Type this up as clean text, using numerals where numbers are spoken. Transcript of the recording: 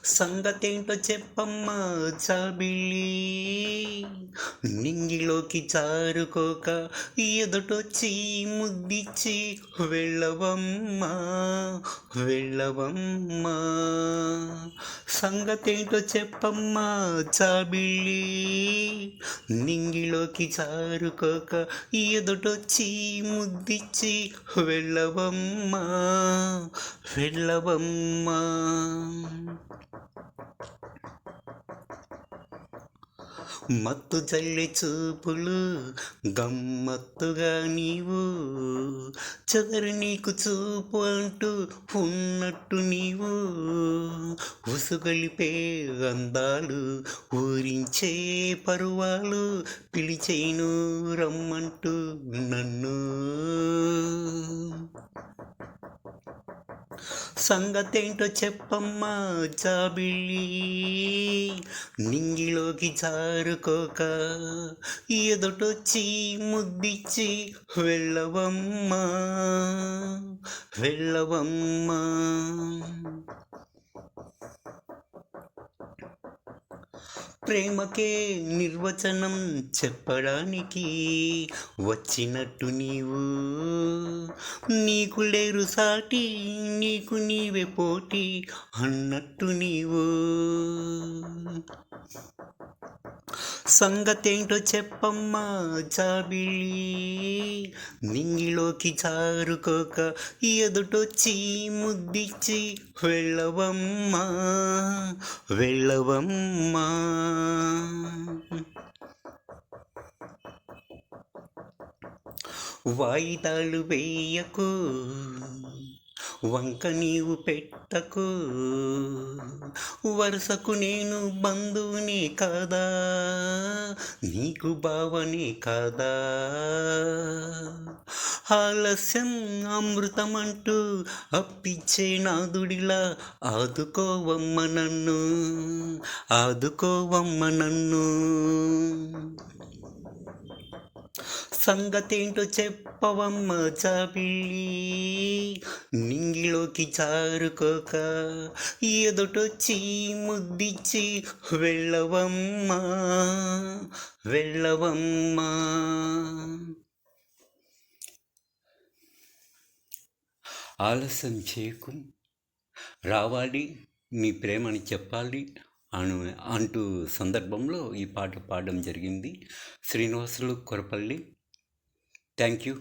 సంగతేంటో చెప్పమ్మా చాబిల్లి, నింగిలోకి జారుకోక ఎదుటొచ్చి ముద్దిచ్చి వెళ్ళవమ్మా, వెళ్ళవమ్మా. సంగతేంటో చెప్పమ్మా చాబిల్లి, నింగిలోకి జారుకోక ఎదుటొచ్చి ముద్దిచ్చి వెళ్ళవమ్మా, వెళ్ళవమ్మా. మత్తు జల్లి చూపులు గమ్మత్తుగా నీవు, చెదరు నీకు చూపు అంటూ ఉన్నట్టు నీవు, ఉసుగొలిపే అందాలు ఊరించే పరువాలు పిలిచేను రమ్మంటూ నన్ను. సంగతేంటో చెప్పమ్మా జాబిల్లి, నింగిలోకి జారుకోక ఎదుటొచ్చి ముద్దిచ్చి వెళ్ళవమ్మా, వెళ్ళవమ్మా. ప్రేమకే నిర్వచనం చెప్పడానికి వచ్చినట్టు నీవు, నీకు లేరు సాటి నీకు నీవే పోటీ అన్నట్టు నీవు. సంగతేంటో చెప్పమ్మా జాబిల్లి, నింగిలోకి జారుకోక ఎదుటొచ్చి ముద్దిచ్చి వెళ్ళవమ్మా, వెళ్ళవమ్మా. వాయిదాలు వేయకు, వంక నీవు పెట్టకు, వరుసకు నేను బంధువునే కాదా, నీకు బావనే కాదా. ఆలస్యం అమృతమంటూ అప్పిచ్చే నాదుడిలా ఆదుకోవమ్మ నన్ను, ఆదుకోవమ్మ నన్ను. సంగతేంటో చెప్పవమ్మ జాబిల్లి, నింగిలోకి జారుకోక ఎదుటొచ్చి ముద్దిచ్చి వెళ్ళవమ్మా, వెళ్ళవమ్మా. ఆలస్యం చేయకు, రావాలి నీ ప్రేమని చెప్పాలి అంటూ సందర్భంలో ఈ పాట పాడడం జరిగింది. శ్రీనివాసులు కొరపల్లి. Thank you.